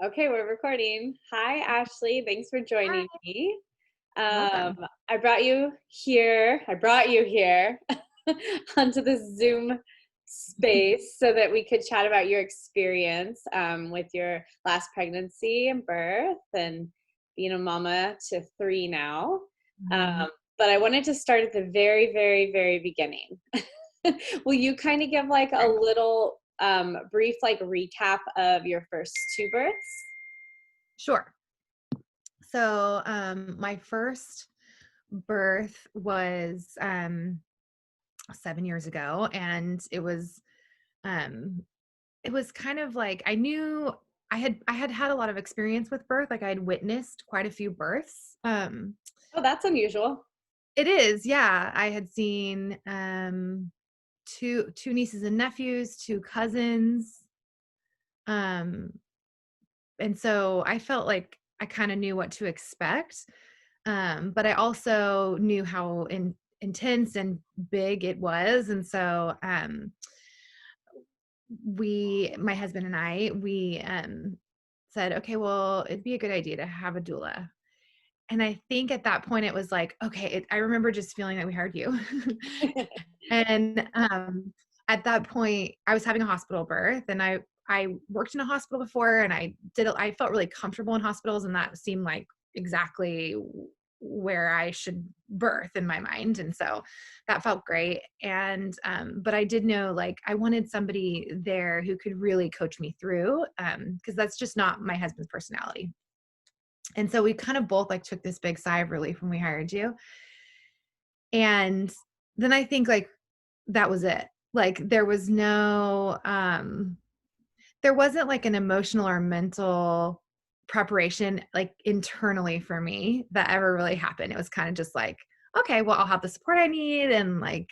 Okay, we're recording. Hi, Ashley. Thanks for Hi, joining me. Um, welcome. I brought you here. I brought you here onto the Zoom space so that we could chat about your experience with your last pregnancy and birth and being a mama to three now. Mhm. Um, but I wanted to start at the very, very, very beginning. Will you kind of give like a Sure. little brief like recap of your first two births? Sure. My first birth was 7 years ago, and um, it was kind of like I knew I had had a lot of experience with birth. Like I had witnessed quite a few births. Oh, that's unusual. It is, yeah. I had seen two nieces and nephews, two cousins. Um, and so I felt like I kind of knew what to expect. But I also knew how intense and big it was. And so my husband and we said, okay, well, it'd be a good idea to have a doula. And I think at that point it was like, okay, I remember just feeling that we hired you. And at that point, I was having a hospital birth, and I worked in a hospital before, and I felt really comfortable in hospitals, and that seemed like exactly where I should birth in my mind, and so that felt great. And but I did know like I wanted somebody there who could really coach me through, because that's just not my husband's personality. And so we kind of both like took this big sigh of relief when we hired you. And then I think like that was it. Like there wasn't like an emotional or mental preparation like internally for me that ever really happened. It was kind of just like, okay, well, I'll have the support I need and like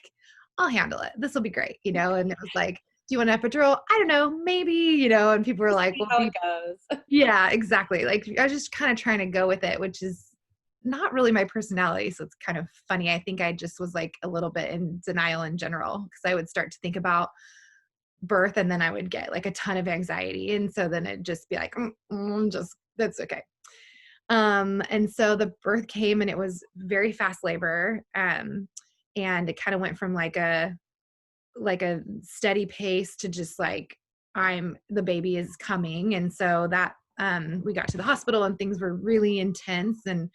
I'll handle it. This will be great, you know? And it was like, do you want an epidural? I don't know, maybe, you know, and people were We'll like, see well, how it be goes. yeah, exactly. Like I was just kind of trying to go with it, which is not really my personality. So it's kind of funny. I think I just was like a little bit in denial in general because I would start to think about birth and then I would get like a ton of anxiety. And so then it'd just be like, just that's okay. And so the birth came and it was very fast labor. And it kind of went from like a steady pace to just like the baby is coming. And so that we got to the hospital and things were really intense. And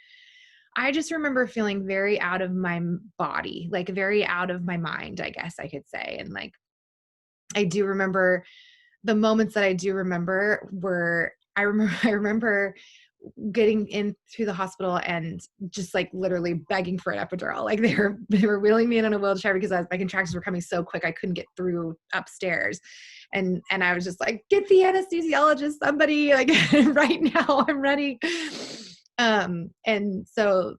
I just remember feeling very out of my body, like very out of my mind, I guess I could say. And like I do remember the moments that I do remember were I remember getting in through the hospital and just like literally begging for an epidural. Like they were wheeling me in on a wheelchair because my contractions were coming so quick I couldn't get through upstairs. And I was just like, get the anesthesiologist, somebody, like right now, I'm ready. And so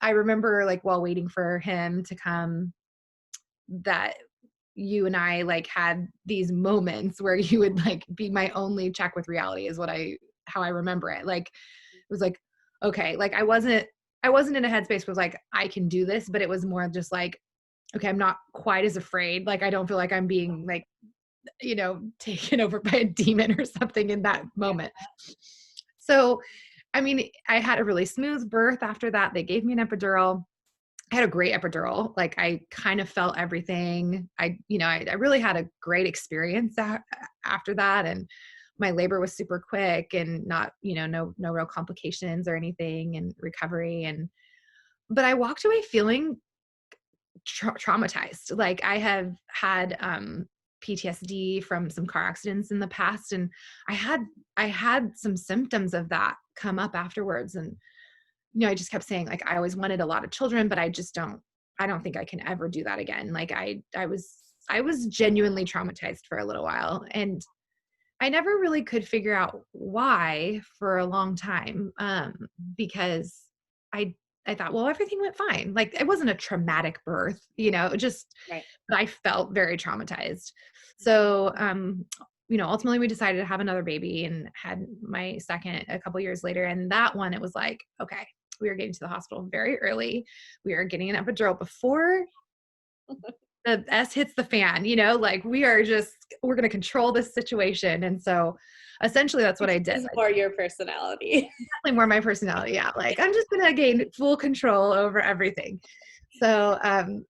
I remember like while waiting for him to come that you and I like had these moments where you would like be my only check with reality is how I remember it. Like it was like, okay, like I wasn't in a headspace where like I can do this, but it was more just like, okay, I'm not quite as afraid. Like I don't feel like I'm being like, taken over by a demon or something in that Yeah. moment. So, I mean, I had a really smooth birth after that. They gave me an epidural. I had a great epidural. Like I kind of felt everything. I really had a great experience after that. And my labor was super quick and not, no real complications or anything and recovery. But I walked away feeling traumatized. Like I have had, PTSD from some car accidents in the past. And I had some symptoms of that come up afterwards. And I just kept saying like I always wanted a lot of children, but I don't think I can ever do that again. Like I was genuinely traumatized for a little while, and I never really could figure out why for a long time. Because I I thought, well, everything went fine. Like it wasn't a traumatic birth, just Right. but I felt very traumatized. So ultimately we decided to have another baby and had my second a couple years later. And that one, it was like, okay, we were getting to the hospital very early. We are getting an epidural before the S hits the fan, like we are just we're going to control this situation. And so essentially that's what I did. It's more your personality. Definitely more my personality. Yeah. Like I'm just going to gain full control over everything. So,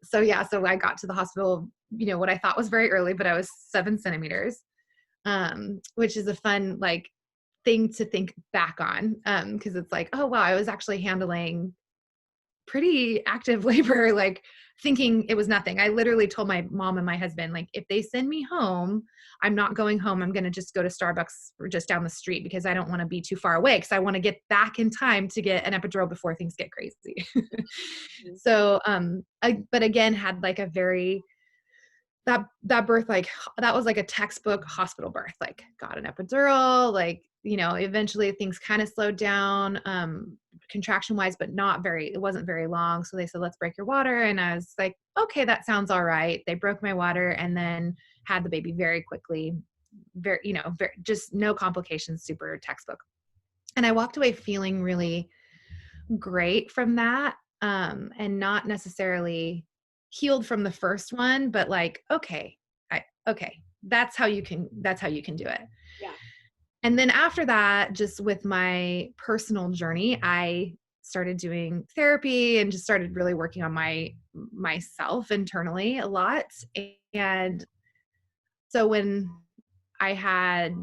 so I got to the hospital, what I thought was very early, but I was 7 centimeters, which is a fun, like, thing to think back on. Cause it's like, oh wow, I was actually handling pretty active labor, like thinking it was nothing. I literally told my mom and my husband, like, if they send me home, I'm not going home. I'm going to just go to Starbucks or just down the street because I don't want to be too far away. Cause I want to get back in time to get an epidural before things get crazy. So, but again, had like a very, that birth, like that was like a textbook hospital birth, like got an epidural, like, eventually things kind of slowed down, contraction wise, but it wasn't very long. So they said, let's break your water. And I was like, okay, that sounds all right. They broke my water and then had the baby very quickly, just no complications, super textbook. And I walked away feeling really great from that. And not necessarily healed from the first one, but like, okay, that's how you can do it. Yeah. And then after that, just with my personal journey, I started doing therapy and just started really working on myself internally a lot. And so when I had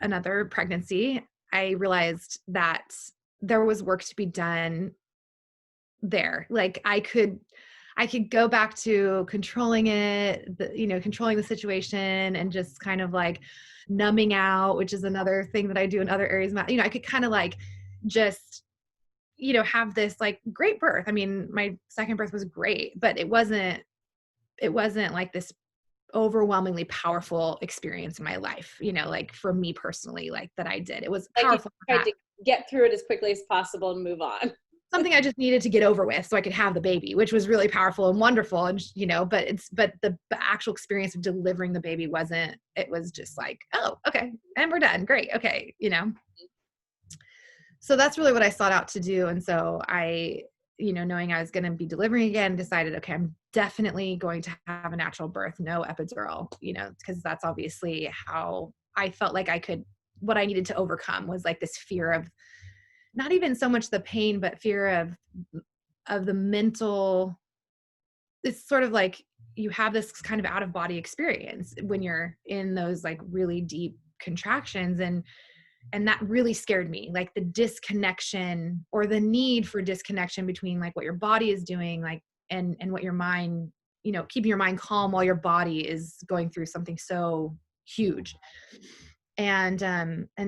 another pregnancy, I realized that there was work to be done there. Like I could go back to controlling it, controlling the situation and just kind of like numbing out, which is another thing that I do in other areas. I could kind of like just, have this like great birth. I mean, my second birth was great, but it wasn't like this overwhelmingly powerful experience in my life, like for me personally, like that I did. It was Like powerful. you tried to get through it as quickly as possible and move on. Something I just needed to get over with so I could have the baby, which was really powerful and wonderful. And, but the actual experience of delivering the baby it was just like, oh, okay. And we're done. Great. Okay. So that's really what I sought out to do. And so I, knowing I was going to be delivering again, decided, okay, I'm definitely going to have a natural birth, no epidural, because that's obviously how I felt like what I needed to overcome was like this fear of, not even so much the pain, but fear of the mental. It's sort of like you have this kind of out of body experience when you're in those like really deep contractions. And that really scared me, like the disconnection or the need for disconnection between like what your body is doing, like, and what your mind, keeping your mind calm while your body is going through something so huge. And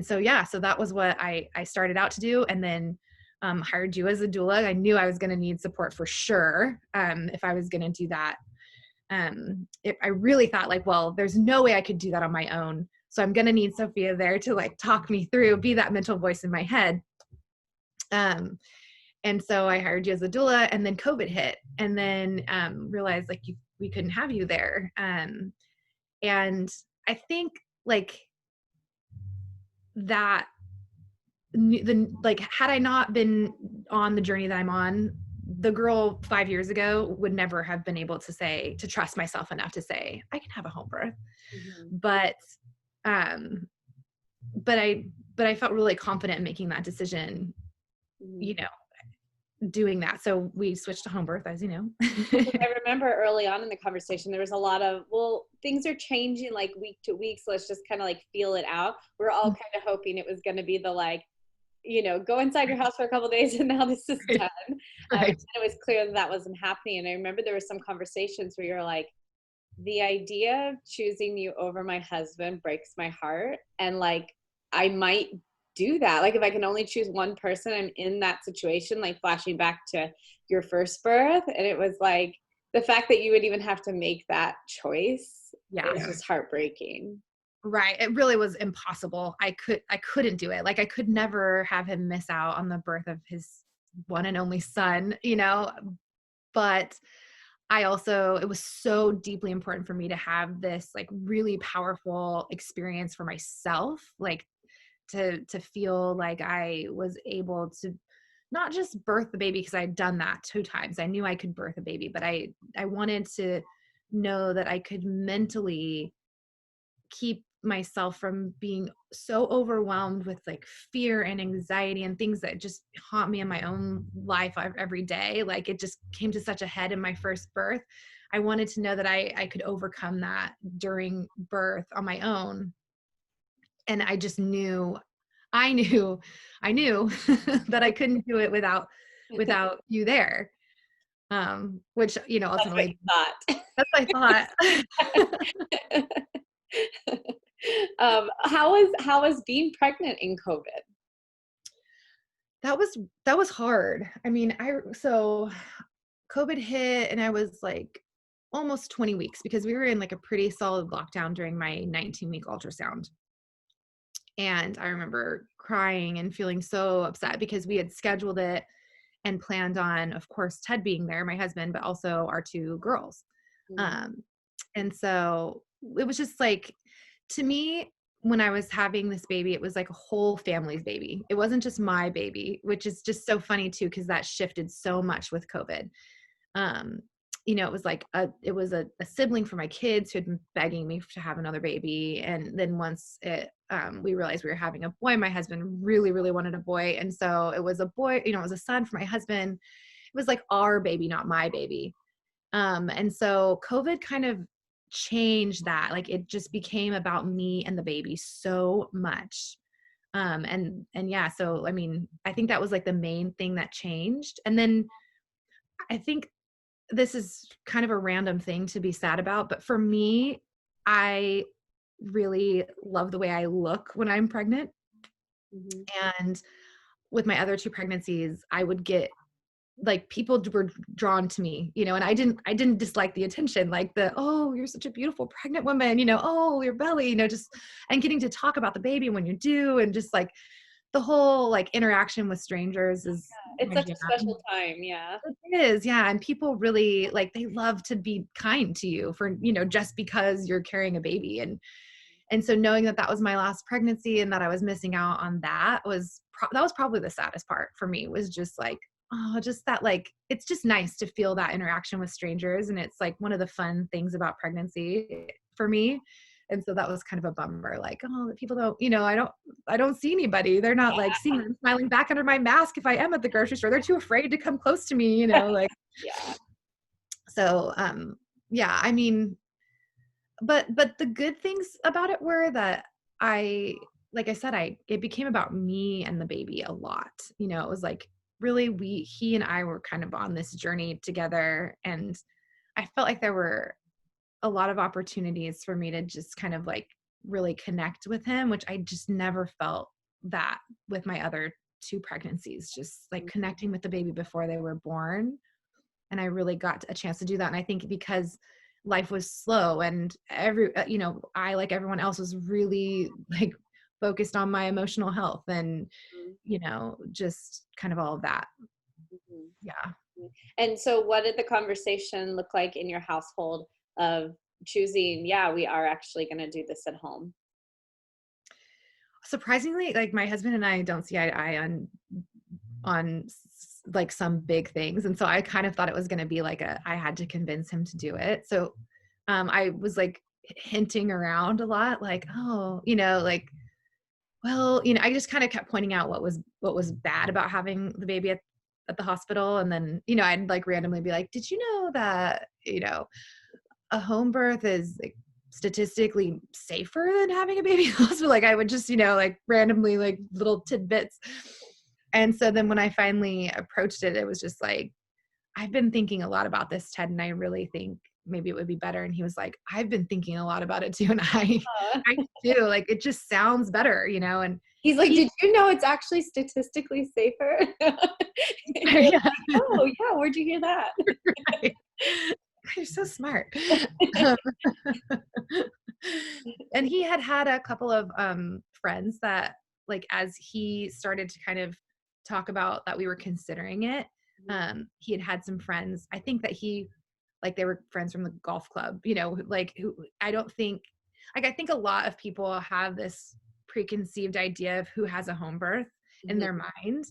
so, yeah, so that was what I started out to do. And then hired you as a doula. I knew I was going to need support for sure. If I was going to do that. I really thought like, well, there's no way I could do that on my own. So I'm going to need Sophia there to like talk me through, be that mental voice in my head. And so I hired you as a doula, and then COVID hit, and then realized like we couldn't have you there. And I think like that had I not been on the journey that I'm on, the girl 5 years ago would never have been able to trust myself enough to say, I can have a home birth. Mm-hmm. But I felt really confident in making that decision, doing that. So we switched to home birth, as you know. I remember early on in the conversation, there was a lot of, well, things are changing like week to week. So let's just kind of like feel it out. We're all kind of hoping it was going to be the like, go inside your house for a couple of days and now this is done. And it was clear that wasn't happening. And I remember there were some conversations where you're like, the idea of choosing you over my husband breaks my heart. And like, I might do that. Like if I can only choose one person, I'm in that situation, like flashing back to your first birth. And it was like the fact that you would even have to make that choice. Yeah. It was just heartbreaking. Right. It really was impossible. I couldn't do it. Like I could never have him miss out on the birth of his one and only son, but it was so deeply important for me to have this like really powerful experience for myself, like to feel like I was able to not just birth the baby, because I had done that 2 times. I knew I could birth a baby, but I wanted to know that I could mentally keep myself from being so overwhelmed with like fear and anxiety and things that just haunt me in my own life every day. Like it just came to such a head in my first birth. I wanted to know that I could overcome that during birth on my own. And I just knew, I knew, I knew that I couldn't do it without you there. Which, you know, That's what ultimately you that's what I thought. thought. How was being pregnant in COVID? That was hard. I mean, so COVID hit and I was like almost 20 weeks because we were in like a pretty solid lockdown during my 19-week ultrasound. And I remember crying and feeling so upset because we had scheduled it and planned on, of course, Ted being there, my husband, but also our two girls. Mhm. Um, and so it was just like, to me, when I was having this baby, it was like a whole family's baby. It wasn't just my baby, which is just so funny too, because that shifted so much with COVID. Um, you know, it was like a sibling for my kids who had been begging me to have another baby. And then once we realized we were having a boy, my husband really, really wanted a boy. And so it was a boy, you know, it was a son for my husband. It was like our baby, not my baby. And so COVID kind of changed that. Like it just became about me and the baby so much. And yeah, so I mean, I think that was like the main thing that changed. And then I think this is kind of a random thing to be sad about, but for me, I really love the way I look when I'm pregnant. Mhm. And with my other two pregnancies, I would get like people were drawn to me, you know, and I didn't dislike the attention, like the, oh, you're such a beautiful pregnant woman, you know, oh, your belly, you know, just, and getting to talk about the baby when you do. And just like the whole like interaction with strangers is It's my such a jam. special time, yeah. It is, yeah. And people really like, they love to be kind to you for, you know, just because you're carrying a baby. And so knowing that that was my last pregnancy and that I was missing out on that was, that was probably the saddest part for me, was just like, oh, just that, like, it's just nice to feel that interaction with strangers. And it's like one of the fun things about pregnancy for me. And so that was kind of a bummer, like, oh, people don't, you know, I don't see anybody. They're not like seeing me smiling back under my mask if I am at the grocery store. They're too afraid to come close to me, you know, like, Yeah. so yeah, I mean, but the good things about it were that I, like I said, it became about me and the baby a lot. You know, it was like really he and I were kind of on this journey together, and I felt like there were a lot of opportunities for me to just kind of like really connect with him, which I just never felt that with my other two pregnancies, just like connecting with the baby before they were born. And I really got a chance to do that. And I think because life was slow and you know, I, like everyone else, was really like focused on my emotional health and, Mhm. you know, just kind of all of that. Mhm. Yeah. And so what did the conversation look like in your household of choosing, yeah, we are actually going to do this at home? Surprisingly, like my husband and I don't see eye to eye on like some big things. And so I kind of thought it was going to be like I had to convince him to do it. So I was like hinting around a lot, like, oh, you know, like, well, you know, I just kind of kept pointing out what was bad about having the baby at the hospital. And then, you know, I'd like randomly be like, did you know that, you know, a home birth is like statistically safer than having a baby in the hospital? Like I would just, you know, like randomly like little tidbits. And so then when I finally approached it, it was just like, I've been thinking a lot about this, Ted, and I really think maybe it would be better. And he was like, I've been thinking a lot about it too. And Uh, I do, like, it just sounds better, you know, and He's like, he, did you know it's actually statistically safer? And you're yeah, like, oh, yeah, where'd you hear that? right. You're so smart. Um, and he had a couple of friends that, like, as he started to kind of talk about that we were considering it, he had some friends, I think that he, like, they were friends from the golf club, you know, like, who I don't think, like, I think a lot of people have this preconceived idea of who has a home birth in Mhm. their mind.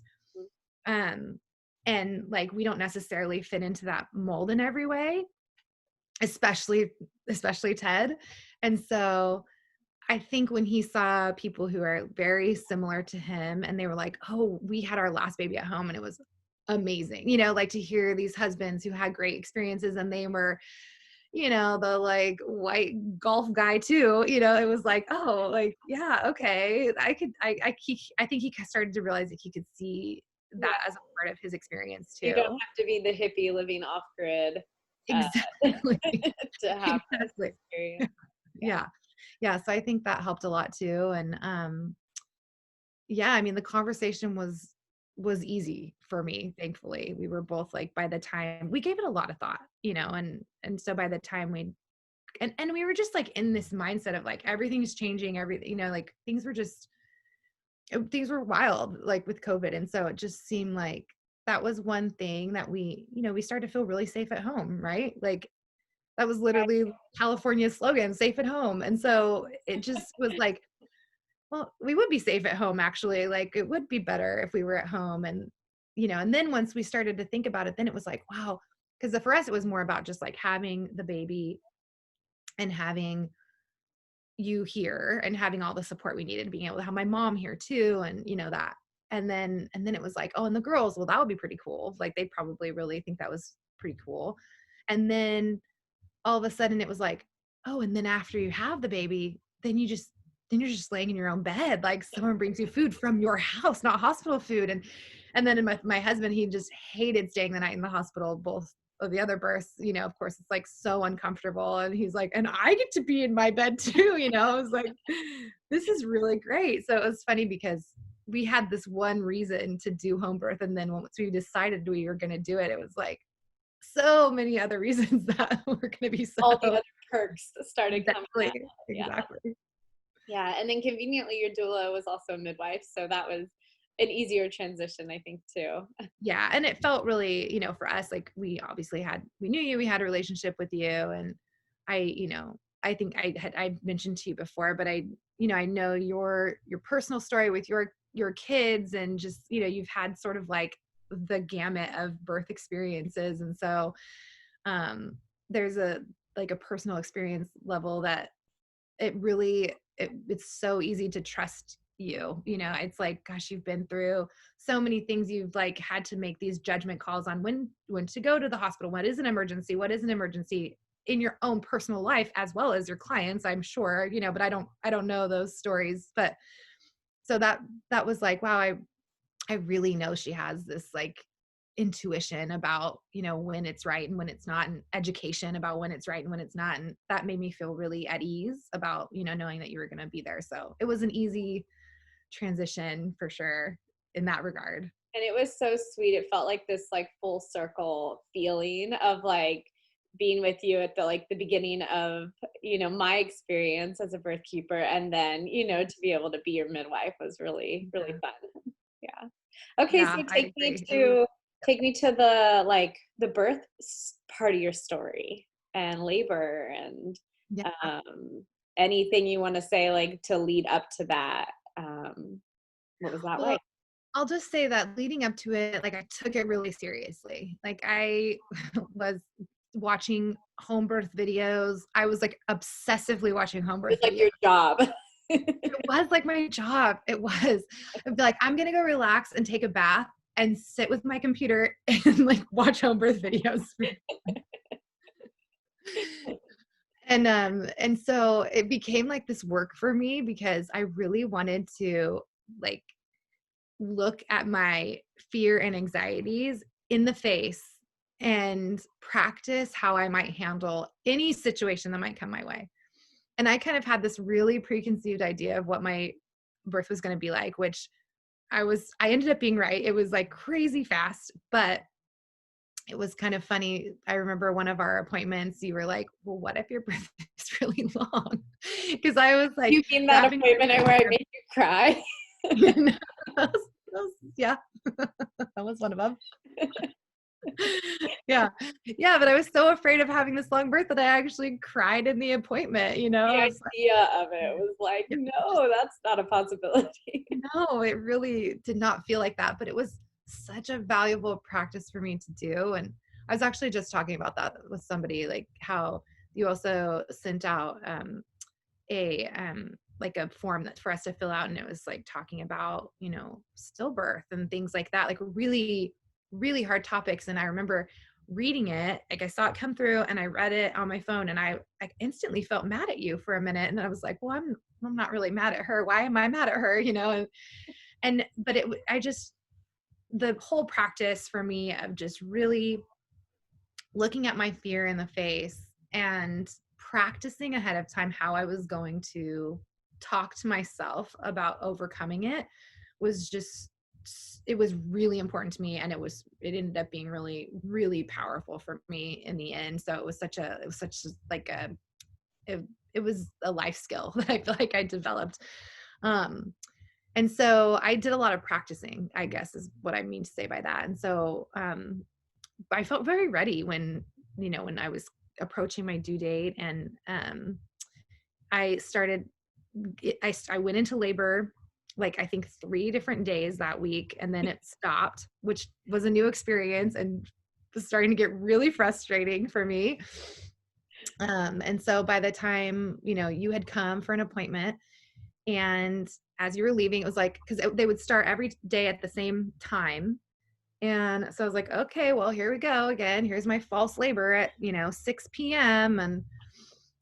um and like we don't necessarily fit into that mold in every way, especially Ted. And so I think when he saw people who are very similar to him and they were like, "Oh, we had our last baby at home and it was amazing." Like to hear these husbands who had great experiences and they were, the like white golf guy too, it was like, "Oh, like, yeah, okay. I think he started to realize that he could see Yeah, that as a part of his experience you don't too." have to be the hippie living off grid uh, Exactly. to have this Exactly. experience. Yeah. Yeah. Yeah, so I think that helped a lot too, and, yeah, I mean, the conversation was easy for me, thankfully. We were both like, by the time we gave it a lot of thought, and so by the time and we were just like in this mindset of like everything's changing, everything, like things were wild, like with COVID. And so it just seemed like that was one thing that we started to feel really safe at home, right? Like that was literally California's slogan, safe at home. And so it just was like, well, we would be safe at home actually. Like it would be better if we were at home. And then once we started to think about it, then it was like, wow. Because for us, it was more about just like having the baby and having you here and having all the support we needed, being able to have my mom here too. And that. And then it was like, oh, and the girls, well, that would be pretty cool. Like they'd probably really think that was pretty cool. And then all of a sudden it was like, oh, and then after you have the baby, then you're just laying in your own bed. Like someone brings you food from your house, not hospital food. And then my husband, he just hated staying the night in the hospital, both of the other births, of course, it's like so uncomfortable. And he's like, and I get to be in my bed too, I was like, this is really great. So it was funny because we had this one reason to do home birth. And then once we decided we were going to do it, it was like, so many other reasons that were going to be so All the other perks that started coming exactly, out. Yeah. exactly. Yeah. And then conveniently, your doula was also a midwife. So that was an easier transition, I think, too. Yeah, and it felt really, for us, like we obviously we knew you, we had a relationship with you, and I think I mentioned to you before, but I know your personal story with your kids, and just you've had sort of like the gamut of birth experiences, and so um, there's a like a personal experience level that it's so easy to trust you. It's like, gosh, you've been through so many things. You've like had to make these judgment calls on when to go to the hospital, what is an emergency in your own personal life as well as your clients, I'm sure, but I don't know those stories. But so that was like, wow, I really know she has this like intuition about, when it's right and when it's not, and education about when it's right and when it's not. And that made me feel really at ease about, knowing that you were going to be there. So it was an easy transition for sure in that regard. And it was so sweet. It felt like this like full circle feeling of like being with you at the beginning of, my experience as a birth keeper. And then, to be able to be your midwife was really, really fun. Yeah. Okay. So Yeah, I agree. It was, take me to the birth part of your story and labor and, yeah. um, anything you want to say, like to lead up to that. What was that Well, like? I'll just say that leading up to it, like I took it really seriously. Like I was watching home birth videos. I was like obsessively watching home It was birth like videos. your job. It was like my job. It was. I'd be like, I'm gonna go relax and take a bath and sit with my computer and like watch home birth videos. And so it became like this work for me because I really wanted to like look at my fear and anxieties in the face and practice how I might handle any situation that might come my way. And I kind of had this really preconceived idea of what my birth was going to be like, which I ended up being right. It was like crazy fast, but it was kind of funny. I remember one of our appointments, you were like, well, what if your birth is really long? Because I was like, You mean that grabbing appointment where I made you cry? yeah, that was one of them. Yeah. Yeah. But I was so afraid of having this long birth that I actually cried in the appointment, The I was idea of it was like, like, no, that's not a possibility. no, it really did not feel like that, but it was such a valuable practice for me to do. And I was actually just talking about that with somebody, like how you also sent out a like a form that for us to fill out. And it was like talking about, stillbirth and things like that, like really, really hard topics. And I remember reading it, like I saw it come through and I read it on my phone and I instantly felt mad at you for a minute. And then I was like, well, I'm not really mad at her. Why am I mad at her? But I just, the whole practice for me of just really looking at my fear in the face and practicing ahead of time how I was going to talk to myself about overcoming it was just, it was really important to me. And it ended up being really, really powerful for me in the end. So it was such like it was a life skill that I feel like I developed. And so I did a lot of practicing, I guess is what I mean to say by that. And so I felt very ready when I was approaching my due date, and I went into labor like I think 3 different days that week, and then it stopped, which was a new experience and was starting to get really frustrating for me. And so by the time, you had come for an appointment, and as you were leaving, it was like, because they would start every day at the same time. And so I was like, okay, well, here we go again. Here's my false labor at, 6 p.m.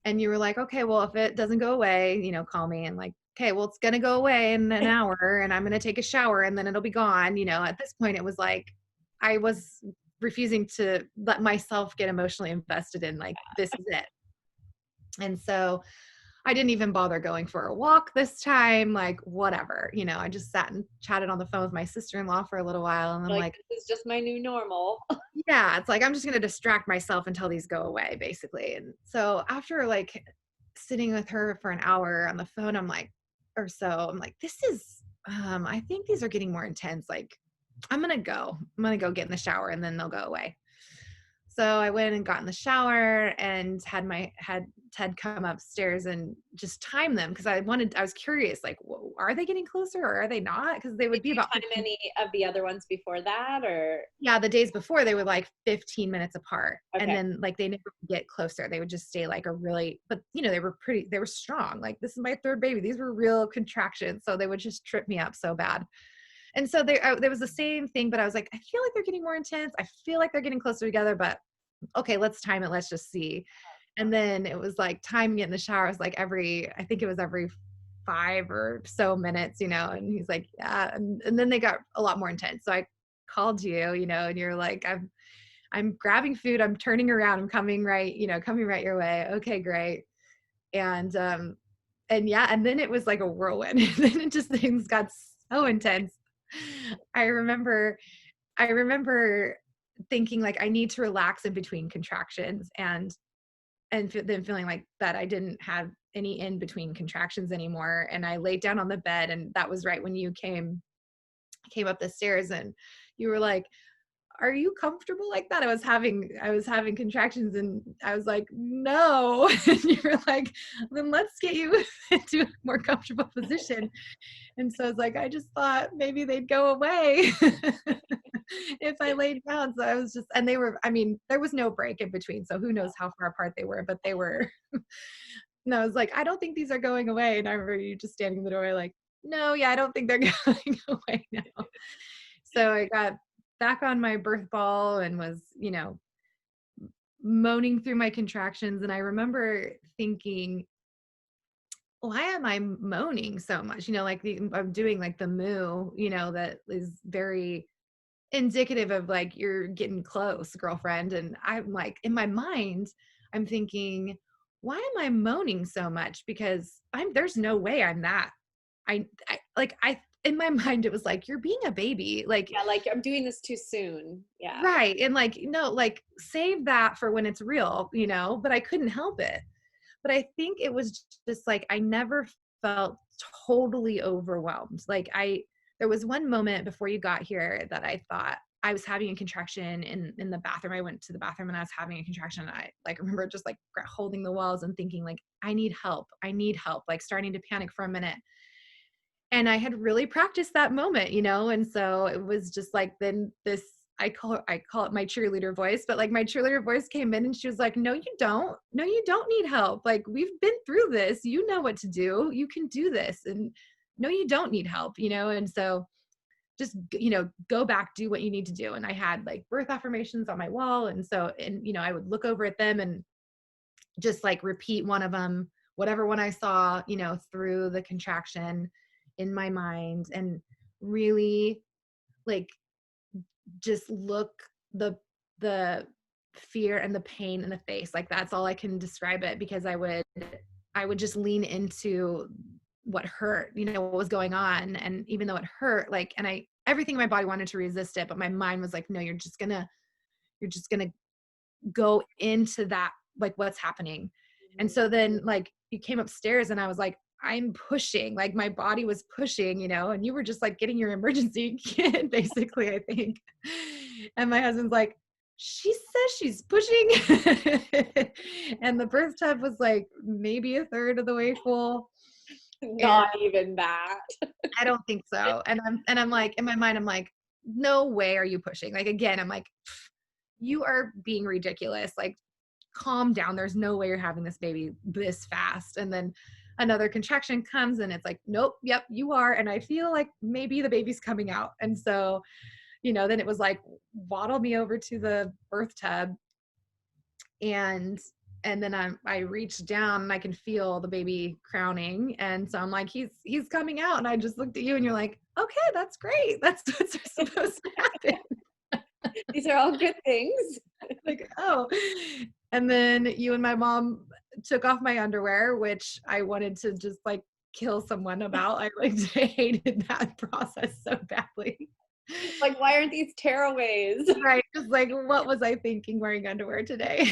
And you were like, okay, well, if it doesn't go away, call me. And like, okay, well, it's going to go away in an hour and I'm going to take a shower and then it'll be gone. At this point, it was like, I was refusing to let myself get emotionally invested in like, this is it. And so I didn't even bother going for a walk this time, like whatever, I just sat and chatted on the phone with my sister-in-law for a little while. And I'm like, this is just my new normal. yeah, it's like, I'm just going to distract myself until these go away, basically. And so after like sitting with her for an hour on the phone, I'm like, this is, I think these are getting more intense. Like, I'm going to go get in the shower and then they'll go away. So I went and got in the shower and had Ted come upstairs and just time them, because I was curious, like, are they getting closer or are they not? Because they would be about time any of the other ones before that, or? Yeah, the days before they were like 15 minutes apart. Okay. And then like they never would get closer. They would just stay like but they were strong. Like, this is my third baby. These were real contractions. So they would just trip me up so bad. And so there was the same thing, but I was like, I feel like they're getting more intense. I feel like they're getting closer together, but okay, let's time it. Let's just see. And then it was like timing it in the shower. It was like I think it was every 5 or so minutes, and he's like, yeah. And then they got a lot more intense. So I called you, and you're like, I'm grabbing food. I'm turning around. I'm coming right your way. Okay, great. And yeah, and then it was like a whirlwind. And then things got so intense. I remember thinking like, I need to relax in between contractions, and then feeling like that I didn't have any in between contractions anymore. And I laid down on the bed, and that was right when you came up the stairs, and you were like, are you comfortable like that? I was having contractions, and I was like, no. And you were like, then let's get you into a more comfortable position. And so I was like, I just thought maybe they'd go away if I laid down. So I was just, and there was no break in between. So who knows how far apart they were, but they were. And I was like, I don't think these are going away. And I remember you just standing in the doorway like, no, yeah, I don't think they're going away now. So I got back on my birth ball and was, moaning through my contractions. And I remember thinking, why am I moaning so much? Like I'm doing like the moo, that is very indicative of like, you're getting close, girlfriend. And I'm like, in my mind, I'm thinking, why am I moaning so much? Because there's no way I'm that. In my mind, it was like, you're being a baby. Like, yeah, like I'm doing this too soon. Yeah. Right. And like, no, like save that for when it's real, but I couldn't help it. But I think it was just like, I never felt totally overwhelmed. Like there was one moment before you got here that I thought I was having a contraction in the bathroom. I went to the bathroom and I was having a contraction. And I like remember just like holding the walls and thinking like, I need help, like starting to panic for a minute. And I had really practiced that moment, and so it was just like, then this I call it my cheerleader voice, but like my cheerleader voice came in and she was like, no, you don't. No, you don't need help. Like we've been through this. You know what to do. You can do this. And no, you don't need help, you know? And so just, you know, go back, do what you need to do. And I had like birth affirmations on my wall. And so, and, you know, I would look over at them and just like repeat one of them, whatever one I saw, you know, through the contraction in my mind, and really like just look the fear and the pain in the face. Like that's all I can describe it, because I would just lean into what hurt, you know, what was going on. And even though it hurt, like, and everything in my body wanted to resist it, but my mind was like, no, you're just gonna go into that, like what's happening. And so then like you came upstairs and I was like, I'm pushing, like my body was pushing, you know, and you were just like getting your emergency kit, basically, I think. And my husband's like, she says she's pushing. And the birth tub was like maybe a third of the way full. Not even that. I don't think so. And I'm like, in my mind, I'm like, no way are you pushing. Like, again, I'm like, you are being ridiculous. Like, calm down. There's no way you're having this baby this fast. And then another contraction comes and it's like, nope, yep, you are. And I feel like maybe the baby's coming out. And so, you know, then it was like, waddle me over to the birth tub. And then I reached down and I can feel the baby crowning. And so I'm like, he's coming out. And I just looked at you and you're like, okay, that's great. That's what's supposed to happen. These are all good things. Like, oh. And then you and my mom took off my underwear, which I wanted to just like kill someone about. I like hated that process so badly. Like, why aren't these tearaways? Right. Just like, what was I thinking wearing underwear today?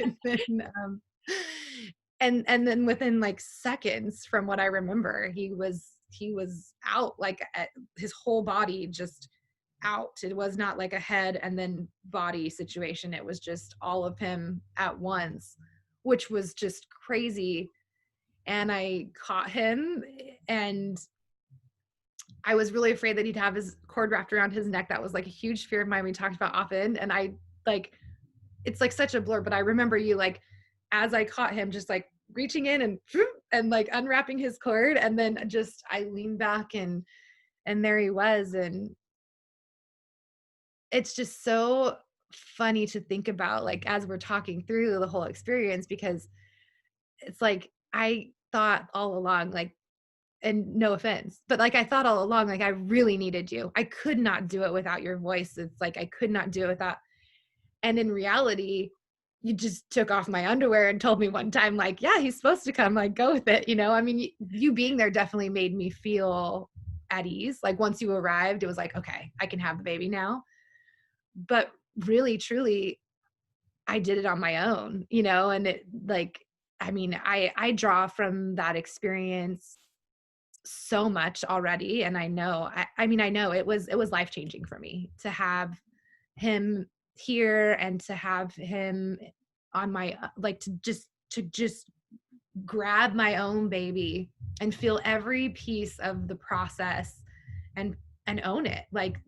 And then, and then within like seconds from what I remember, he was out, like his whole body just out. It was not like a head and then body situation. It was just all of him at once, which was just crazy. And I caught him and I was really afraid that he'd have his cord wrapped around his neck. That was like a huge fear of mine we talked about often. And I like, it's like such a blur, but I remember you like, as I caught him, just like reaching in and like unwrapping his cord. And then just, I leaned back and there he was. And it's just so funny to think about, like, as we're talking through the whole experience, because it's like, I thought all along, like, and no offense, but like I thought all along, like I really needed you. I could not do it without your voice. It's like I could not do it without. And in reality, you just took off my underwear and told me one time, like, yeah, he's supposed to come, like, go with it. You know, I mean, you being there definitely made me feel at ease. Like once you arrived, it was like, okay, I can have the baby now. But really, truly, I did it on my own, you know, and it like, I mean, I draw from that experience so much already. And I know, I mean, I know it was life-changing for me to have him here and to have him on my, like, to just grab my own baby and feel every piece of the process and own it. Like,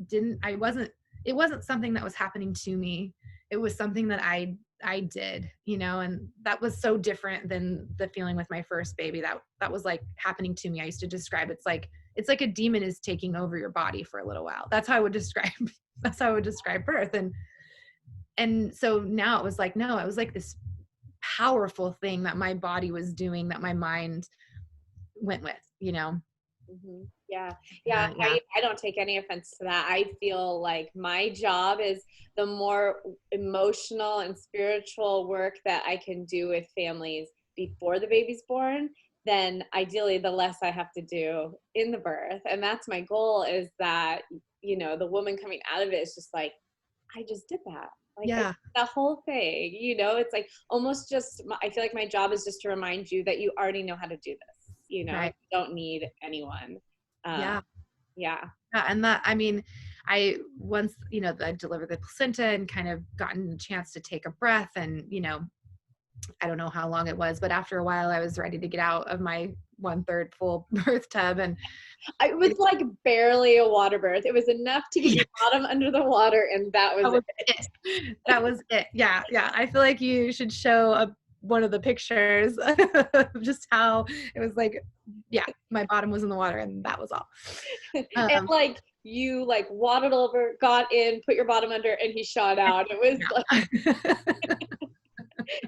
it wasn't something that was happening to me. It was something that I did, you know, and that was so different than the feeling with my first baby that was like happening to me. I used to describe it's like a demon is taking over your body for a little while. That's how I would describe birth. And so now it was like, no, it was like this powerful thing that my body was doing that my mind went with, you know. Mm-hmm. Yeah. I don't take any offense to that. I feel like my job is the more emotional and spiritual work that I can do with families before the baby's born, then ideally the less I have to do in the birth. And that's my goal, is that, you know, the woman coming out of it is just like, I just did that. Like, Yeah. the whole thing, you know, it's like almost just, I feel like my job is just to remind you that you already know how to do this, you know, Right. you don't need anyone. Yeah. Yeah. And that, I mean, I once, you know, I delivered the placenta and kind of gotten a chance to take a breath and, you know, I don't know how long it was, but after a while I was ready to get out of my 1/3 full birth tub. And It was like barely a water birth. It was enough to get yeah, your bottom under the water, and that was that was it. it. That was it. Yeah, yeah. I feel like you should show one of the pictures of just how it was like, yeah, my bottom was in the water and that was all. And Um, like you like waddled over, got in, put your bottom under, and he shot out. It was like yeah.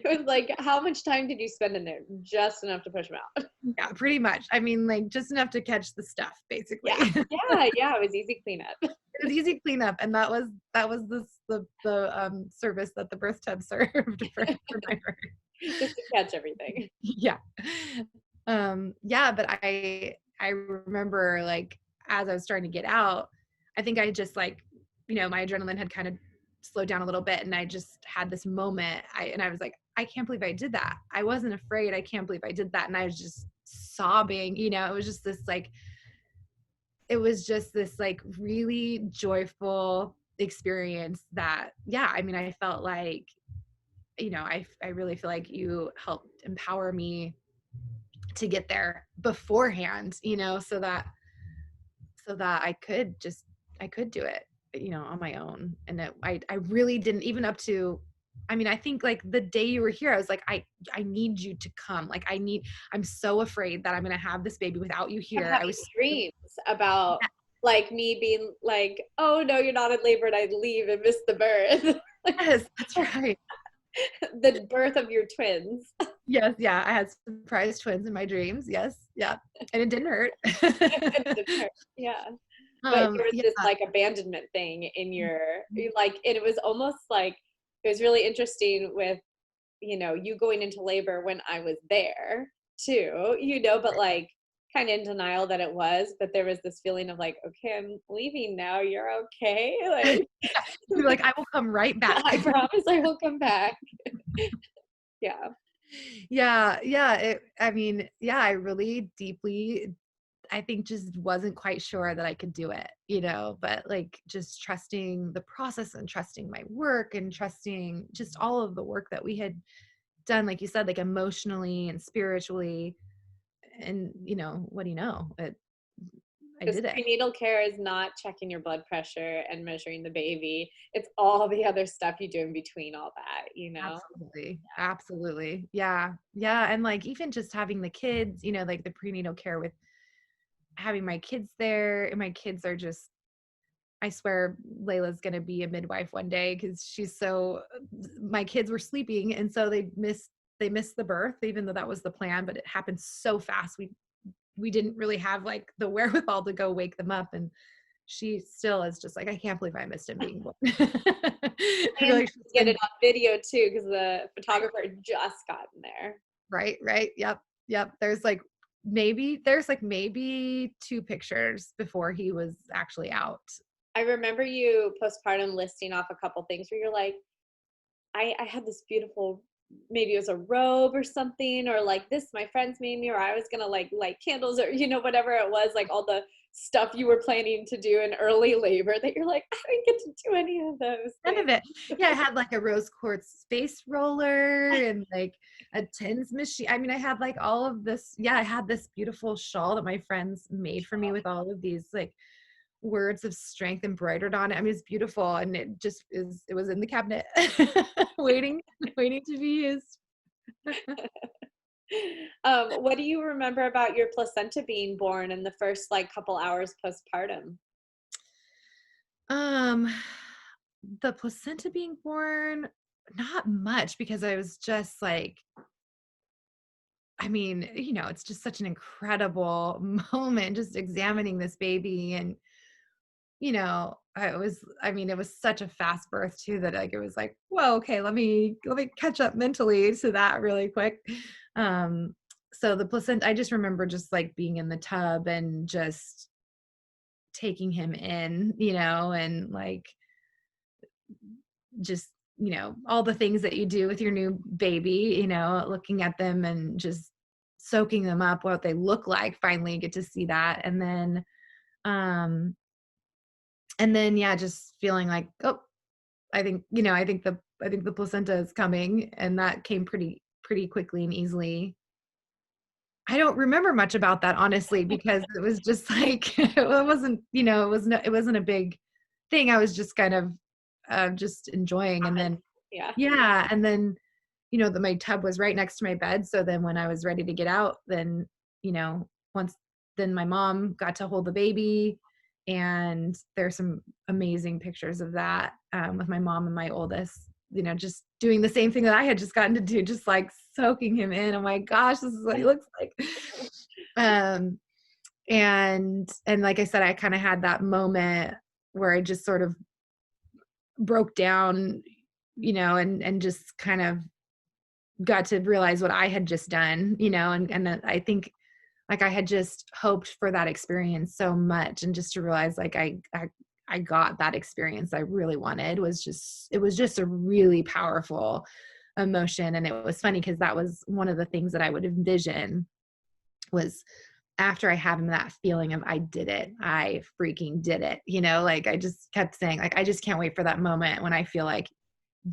it was like, how much time did you spend in there? Just enough to push him out. Yeah, pretty much. I mean, like just enough to catch the stuff, basically. Yeah, yeah, yeah. It was easy cleanup. It was easy cleanup, and that was the service that the birth tub served for my birth. Just to catch everything. Yeah. Yeah, but I remember like as I was starting to get out, I think I just like, my adrenaline had kind of slowed down a little bit and I just had this moment. I was like, I can't believe I did that. I wasn't afraid. I can't believe I did that. And I was just sobbing, it was just this like really joyful experience that, yeah, I mean, I felt like, I really feel like you helped empower me to get there beforehand, so that I could do it, on my own. And I really didn't even up to, I mean, I think like the day you were here, I was like, I need you to come. Like I'm so afraid that I'm going to have this baby without you Kept here. I having was, dreams about like me being like, oh no, you're not in labor, and I'd leave and miss the birth. yes, that's right. The birth of your twins. Yes. Yeah. I had surprise twins in my dreams. Yes. Yeah. And it didn't hurt. Yeah. But there was Yeah. this like abandonment thing in your like, and it was almost like it was really interesting with, you going into labor when I was there too, but like kind of in denial that it was, but there was this feeling of like, okay, I'm leaving now. You're okay. Like, You're like, I will come right back. I promise I will come back. Yeah. Yeah. Yeah. I mean, yeah, I really deeply, I think just wasn't quite sure that I could do it, but like just trusting the process and trusting my work and trusting just all of the work that we had done, like you said, like emotionally and spiritually. And what do you know? I Because did it. prenatal care is not checking your blood pressure and measuring the baby. It's all the other stuff you do in between all that. Absolutely. Absolutely. Yeah. Yeah. And like even just having the kids, like the prenatal care with having my kids there, and my kids are just, I swear Layla's going to be a midwife one day because my kids were sleeping. And so they missed the birth, even though that was the plan, but it happened so fast. We didn't really have like the wherewithal to go wake them up. And she still is just like, I can't believe I missed him being born. I feel And like she's get been it on video too, because the photographer just got in there. right, right. Yep. Yep. There's like maybe 2 pictures before he was actually out. I remember you postpartum listing off a couple things where you're like, I had this beautiful, maybe it was a robe or something, or like this my friends made me, or I was gonna like light candles, or whatever it was, like all the stuff you were planning to do in early labor that you're like, I didn't get to do any of those None of things. it. Yeah, I had like a rose quartz space roller and like a tens machine. I mean, I had like all of this. Yeah, I had this beautiful shawl that my friends made for me with all of these like words of strength embroidered on it. I mean, it's beautiful, and it was in the cabinet waiting to be used. What do you remember about your placenta being born in the first like couple hours postpartum? Um, the placenta being born, not much because I was just like, I mean, it's just such an incredible moment just examining this baby. And, I mean, it was such a fast birth too that like it was like, whoa, okay, let me catch up mentally to that really quick. Um, so the placenta, I just remember just like being in the tub and just taking him in, and like just, all the things that you do with your new baby, looking at them and just soaking them up, what they look like, finally get to see that. Um, and then, yeah, just feeling like, oh, I think the placenta is coming. And that came pretty pretty quickly and easily. I don't remember much about that, honestly, because it was just like, it wasn't, it wasn't a big thing. I was just kind of just enjoying. And then, Yeah. yeah. And then, my tub was right next to my bed. So then when I was ready to get out, then, once, then my mom got to hold the baby. And there's some amazing pictures of that with my mom and my oldest, just doing the same thing that I had just gotten to do, just like soaking him in. Oh my gosh, this is what he looks like. Um, and like I said, I kind of had that moment where I just sort of broke down, and just kind of got to realize what I had just done, and that I think like I had just hoped for that experience so much, and just to realize like I got that experience I really wanted it was just a really powerful emotion. And it was funny because that was one of the things that I would envision was after I have that feeling of I did it, I freaking did it, like I just kept saying like, I just can't wait for that moment when I feel like,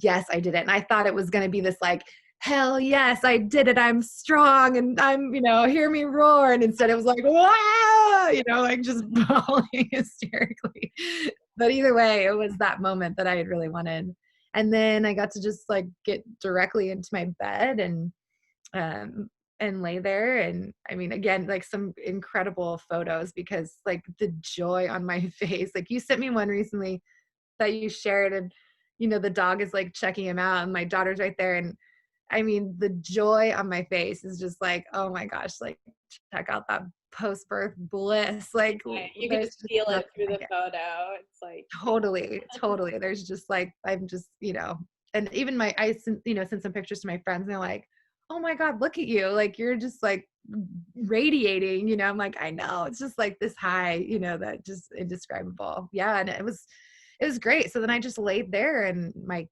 yes, I did it. And I thought it was going to be this like, hell yes, I did it. I'm strong and I'm, hear me roar. And instead it was like, wow, like just bawling hysterically. But either way, it was that moment that I had really wanted. And then I got to just like get directly into my bed um, and lay there. And I mean, again, like some incredible photos because like the joy on my face, like you sent me one recently that you shared and, the dog is like checking him out and my daughter's right there. And I mean, the joy on my face is just like, oh my gosh, like check out that post-birth bliss. Like You can there's just just feel it nothing through the like it. photo. It's like, Totally, totally. There's just like, I'm just, and even I sent, sent some pictures to my friends and they're like, oh my God, look at you. Like, you're just like radiating, I'm like, I know it's just like this high, that just indescribable. Yeah. And it was great. So then I just laid there and my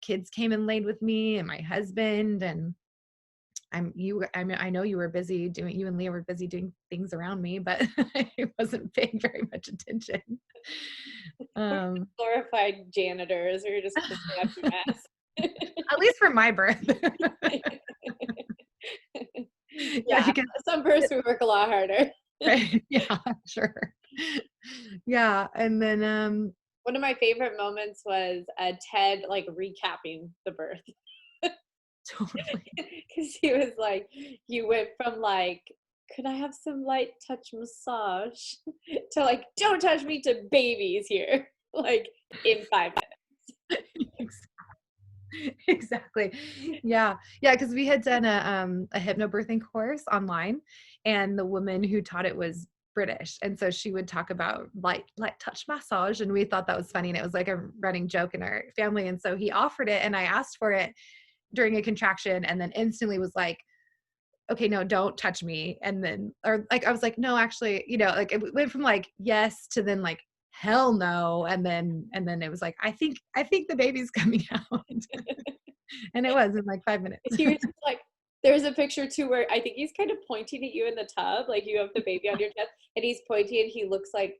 kids came and laid with me and my husband and I mean, I know you and Leah were busy doing things around me, but I wasn't paying very much attention. we're Um, glorified janitors. We're just cleaning up your mess. at least for my birth. Yeah, Yeah, because some person would work a lot harder. right, yeah, sure. Yeah, and then One of my favorite moments was Ted like recapping the birth totally. because he was like, you went from like, could I have some light touch massage to like, don't touch me to babies here, like in 5 minutes. Exactly. Yeah. Yeah. Cause we had done a hypnobirthing course online and the woman who taught it was British. And so she would talk about light touch massage. And we thought that was funny. And it was like a running joke in our family. And so he offered it and I asked for it during a contraction and then instantly was like, okay, no, don't touch me. And then, or like, I was like, no, actually, like it went from like, yes, to then like, hell no. And then it was like, I think the baby's coming out. And it was in like 5 minutes. He was just like, there's a picture too where I think he's kind of pointing at you in the tub, like you have the baby on your chest, and he's pointing and he looks like,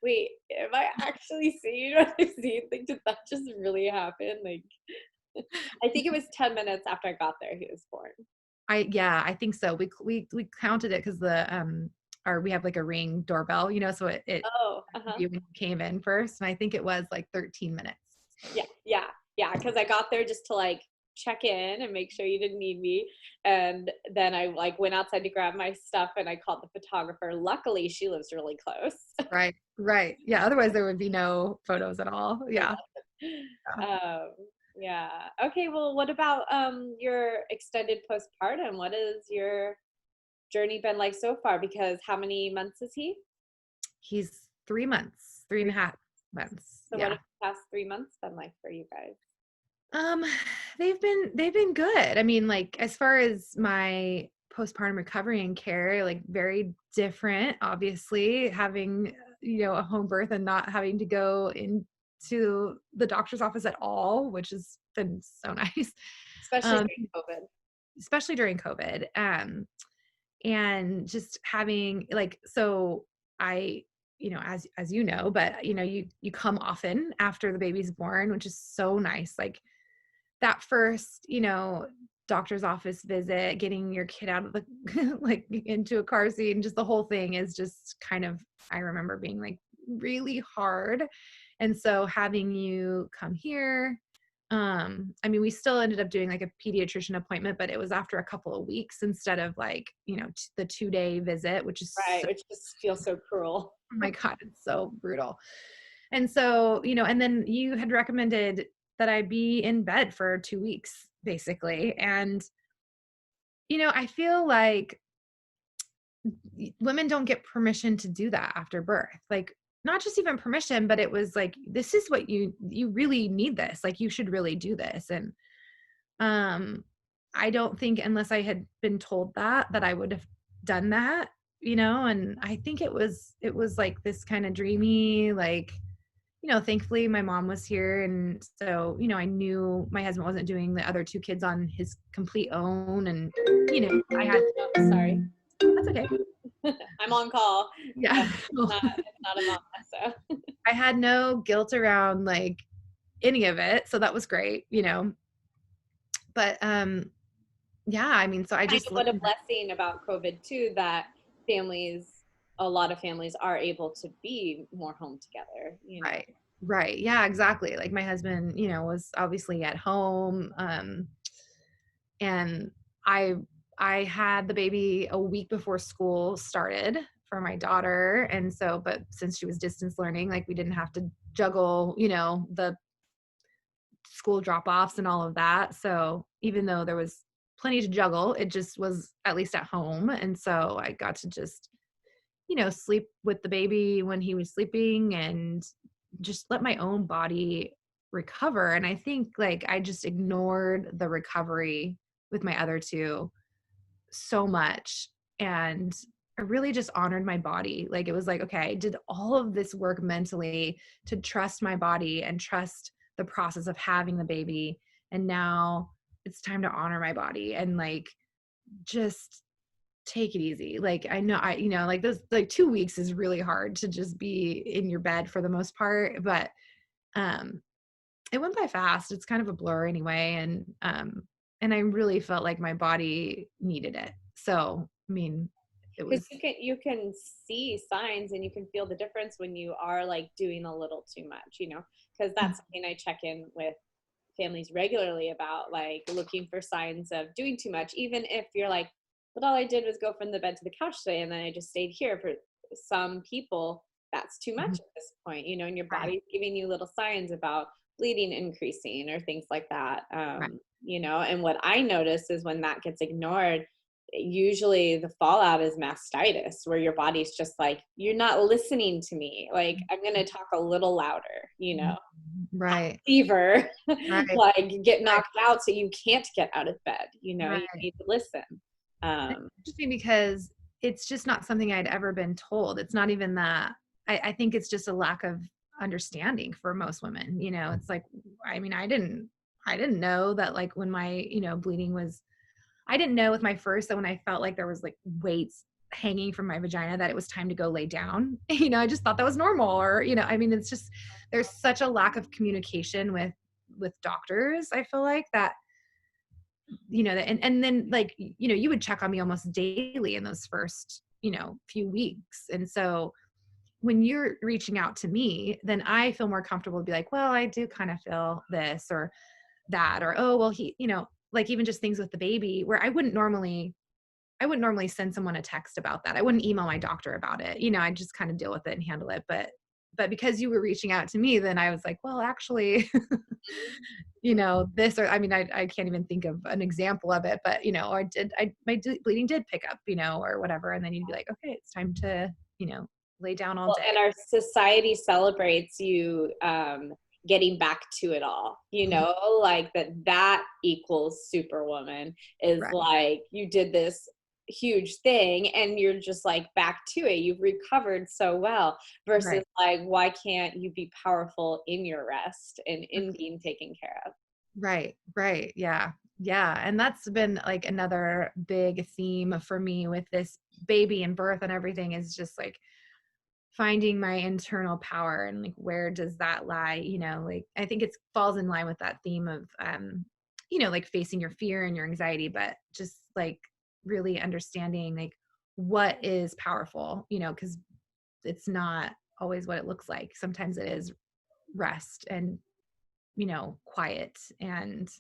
wait, am I actually seeing what I see? Like, did that just really happen? Like, I think it was 10 minutes after I got there, he was born. Yeah, I think so. We counted it because we have like a Ring doorbell, so it Oh, uh-huh. you came in first. And I think it was like 13 minutes. Yeah, because I got there just to like check in and make sure you didn't need me. And then I like went outside to grab my stuff and I called the photographer. Luckily, she lives really close. Right. Right. Yeah. Otherwise there would be no photos at all. Yeah. Um, yeah. Okay, well, what about your extended postpartum? What has your journey been like so far? Because how many months is he? He's 3 months, three and a half months. So what Yeah. have the past 3 months been like for you guys? Um, they've been good. I mean, like as far as my postpartum recovery and care, like very different, obviously, having, a home birth and not having to go into the doctor's office at all, which has been so nice. Especially Um, during COVID. especially during COVID. And just having like so I as you know, but you come often after the baby's born, which is so nice. Like that first doctor's office visit, getting your kid out of the like into a car seat, and just the whole thing is just kind of, I remember being like really hard. And so having you come here, I mean, we still ended up doing like a pediatrician appointment, but it was after a couple of weeks instead of like, the 2-day visit, which is Right, so, which just feels so cruel. oh my God, it's so brutal. And so, and then you had recommended that I be in bed for 2 weeks, basically. And, I feel like women don't get permission to do that after birth. Like, not just even permission, but it was like, this is what you really need this. Like, you should really do this. And um, I don't think, unless I had been told that I would have done that, and I think it was like this kind of dreamy, like, thankfully my mom was here. And so, I knew my husband wasn't doing the other 2 kids on his complete own. And, I had, Oh, sorry. that's okay. I'm on call. Yeah. It's not a mama, so. I had no guilt around like any of it. So that was great, but, yeah, I mean, so I Kind just of what looked a at, blessing about COVID too, that a lot of families are able to be more home together, right. Right. Yeah, exactly. Like my husband, was obviously at home. And I I had the baby a week before school started for my daughter. And so, but since she was distance learning, like we didn't have to juggle, the school drop-offs and all of that. So even though there was plenty to juggle, it just was at least at home. And so I got to just, sleep with the baby when he was sleeping and just let my own body recover. And I think like I just ignored the recovery with my other 2 so much. And I really just honored my body. Like it was like, okay, I did all of this work mentally to trust my body and trust the process of having the baby. And now it's time to honor my body and like just take it easy. Like I know like those like 2 weeks is really hard to just be in your bed for the most part, but um it went by fast. It's kind of a blur anyway. And I really felt like my body needed it. So, I mean, it Because was you can see signs and you can feel the difference when you are like doing a little too much, because that's something I check in with families regularly about, like looking for signs of doing too much, even if you're like, but all I did was go from the bed to the couch today and then I just stayed here. For some people, that's too much Mhm. at this point, and your Right, body's giving you little signs about bleeding increasing or things like that. right, And what I notice is when that gets ignored, usually the fallout is mastitis, where your body's just like, you're not listening to me, like I'm going to talk a little louder, mhm. Right, fever, right, like get right, knocked out so you can't get out of bed, you right. need to listen. It's um interesting because it's just not something I'd ever been told. It's not even that. I think it's just a lack of understanding for most women. It's like, I mean, I didn't know that like when my, bleeding was, I didn't know with my first that when I felt like there was like weights hanging from my vagina that it was time to go lay down. I just thought that was normal. Or, I mean, it's just there's such a lack of communication with doctors, I feel like that, and then like, you would check on me almost daily in those first, few weeks. And so when you're reaching out to me, then I feel more comfortable to be like, well, I do kind of feel this or that, or, oh, well, like even just things with the baby where I wouldn't normally send someone a text about that. I wouldn't email my doctor about it. I just kind of deal with it and handle it. But because you were reaching out to me, then I was like, well, actually, this, or I mean, I can't even think of an example of it, but my bleeding did pick up, or whatever. And then you'd be like, okay, it's time to, lay down all well, day. and our society celebrates you getting back to it all, Mhm. like that equals superwoman, is Right. like you did this huge thing and you're just like back to it, you've recovered so well, versus Right. like, why can't you be powerful in your rest and in being taken care of? Right, right. Yeah. Yeah. And that's been like another big theme for me with this baby and birth and everything is just like finding my internal power and like where does that lie? Like I think it falls in line with that theme of like facing your fear and your anxiety, but just like really understanding like what is powerful, because it's not always what it looks like. Sometimes it is rest and, quiet. And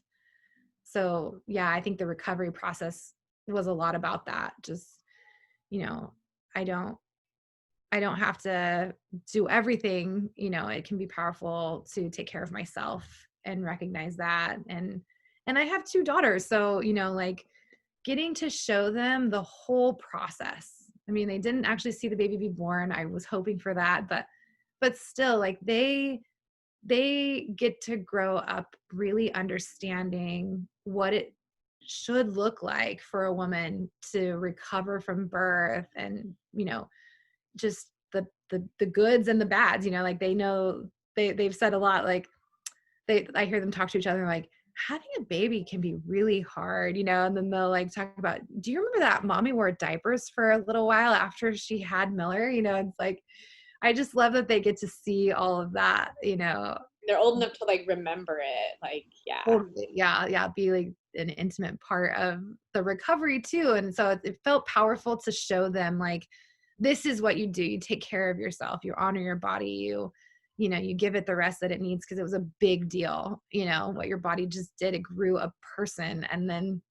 so, yeah, I think the recovery process was a lot about that. Just, you know, I don't, I don't have to do everything, it can be powerful to take care of myself and recognize that. And I have two daughters. So, like getting to show them the whole process. I mean, they didn't actually see the baby be born. I was hoping for that, but still like they get to grow up really understanding what it should look like for a woman to recover from birth and, just the goods and the bads, like they know they've said a lot, like I hear them talk to each other like having a baby can be really hard, and then they'll like talk about, do you remember that mommy wore diapers for a little while after she had Miller? It's like, I just love that they get to see all of that, They're old enough to like remember it. Like, yeah. totally. Yeah. Be like an intimate part of the recovery too. And so it felt powerful to show them like, this is what you do. You take care of yourself, you honor your body, you give it the rest that it needs. Cause it was a big deal, what your body just did. It grew a person and then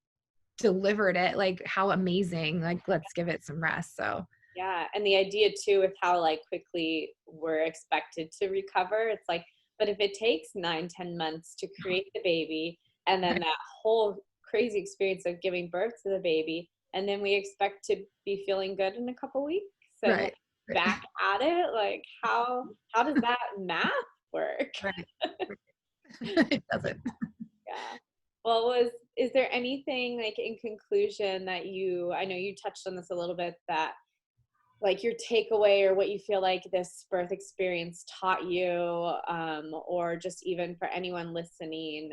delivered it. Like how amazing, like, let's give it some rest. So yeah. And the idea too, with how like quickly we're expected to recover, it's like, but if it takes 9-10 months to create the baby, and then that whole crazy experience of giving birth to the baby, and then we expect to be feeling good in a couple weeks and right. like, back at it, like how does that math work? Right. It doesn't. Yeah. Well, is there anything like in conclusion that I know you touched on this a little bit, that like your takeaway or what you feel like this birth experience taught you, or just even for anyone listening,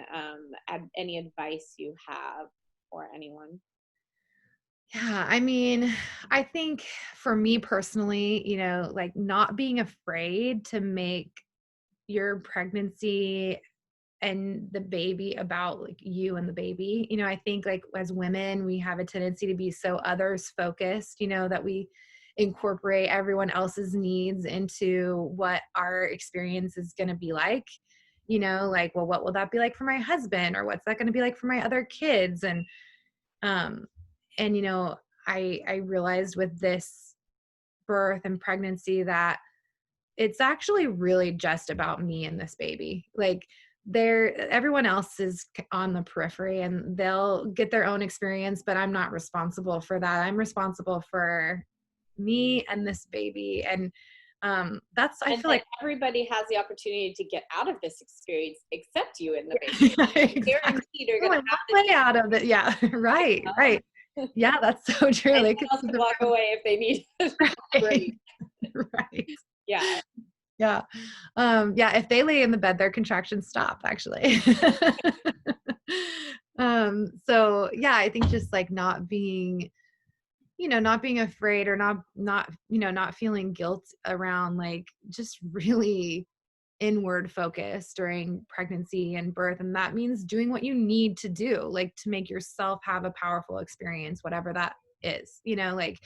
any advice you have for anyone? Yeah, I mean, I think for me personally, like not being afraid to make your pregnancy and the baby about like you and the baby. I think like as women, we have a tendency to be so others focused, that we incorporate everyone else's needs into what our experience is going to be like. Like, well, what will that be like for my husband, or what's that going to be like for my other kids? Um and I realized with this birth and pregnancy that it's actually really just about me and this baby. Like everyone else is on the periphery and they'll get their own experience, but I'm not responsible for that. I'm responsible for me and this baby. And I And feel that like everybody has the opportunity to get out of this experience except you and the baby. exactly. Guaranteed are Only gonna one have way out of it. Yeah. Right. to. Right. Yeah. That's so true. Anyone They could else see can walk away if they need it. right. Great. Right. Yeah. Yeah. Yeah. If they lay in the bed, their contractions stop actually. So yeah, I think just like not being afraid, or not feeling guilt around like just really inward focus during pregnancy and birth. And that means doing what you need to do, like to make yourself have a powerful experience, whatever that is, like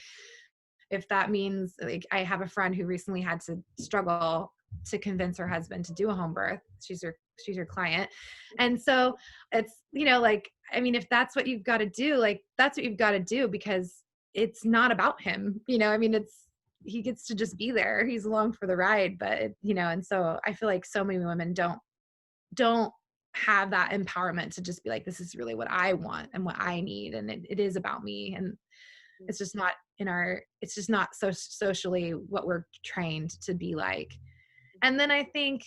if that means like I have a friend who recently had to struggle to convince her husband to do a home birth. She's her client. And so it's, like, I mean, if that's what you've got to do, like that's what you've got to do, because it's not about him, I mean, he gets to just be there. He's along for the ride, but and so I feel like so many women don't have that empowerment to just be like, this is really what I want and what I need. And it is about me. And it's just not it's just not so socially what we're trained to be like. And then I think,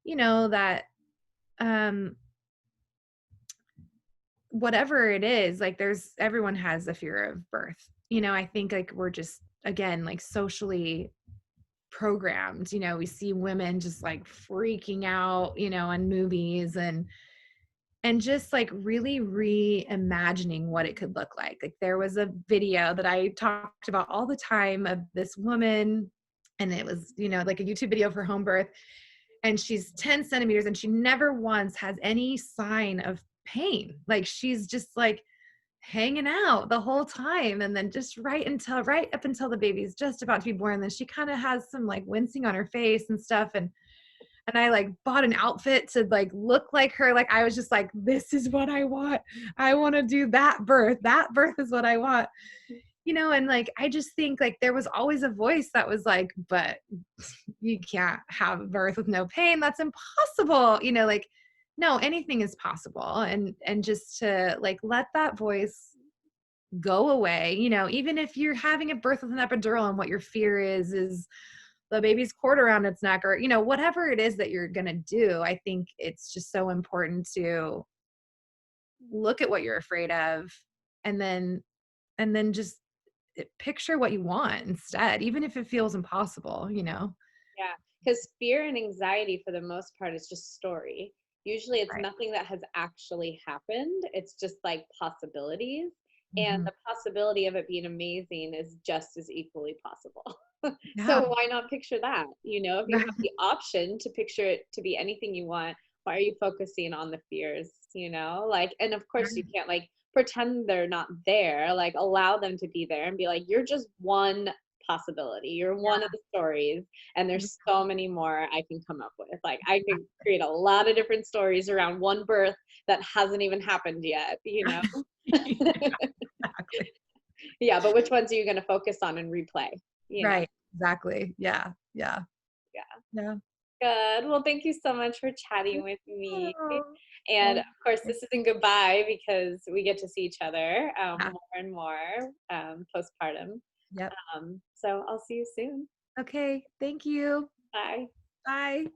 that, whatever it is, like everyone has a fear of birth. I think like we're just, again, like socially programmed, we see women just like freaking out, in movies and just like really reimagining what it could look like. Like there was a video that I talked about all the time of this woman, and it was, like a YouTube video for home birth. And she's 10 centimeters and she never once has any sign of pain. Like she's just like hanging out the whole time. And then just right up until the baby's just about to be born, then she kind of has some like wincing on her face and stuff. And I like bought an outfit to like look like her. Like I was just like, this is what I want. I want to do that birth. That birth is what I want. And like I just think like there was always a voice that was like, but you can't have a birth with no pain. That's impossible. Like no, anything is possible. And just to like let that voice go away, even if you're having a birth with an epidural and what your fear is the baby's cord around its neck, or whatever it is that you're going to do. I think it's just so important to look at what you're afraid of, and then just picture what you want instead, even if it feels impossible. Yeah, because fear and anxiety for the most part is just story. Usually it's Right. nothing that has actually happened. It's just like possibilities. And Hmm. the possibility of it being amazing is just as equally possible. Yeah. So why not picture that? If you Right. have the option to picture it to be anything you want, why are you focusing on the fears? Like, and of course you Right. can't like pretend they're not there, like allow them to be there and be like, you're just one possibility. You're one of the stories, and Yeah. there's so many more I can come up with. Like I could create a lot of different stories around one birth that hasn't even happened yet. Exactly. Yeah, but which ones are you going to focus on and replay? You know. Right. Exactly. Yeah. Yeah. Yeah. Yeah. Good. Well, thank you so much for chatting with me. Oh, And well, of course, this isn't goodbye because we get to see each other yeah. more and more postpartum. Yep. So I'll see you soon. Okay. Thank you. Bye. Bye.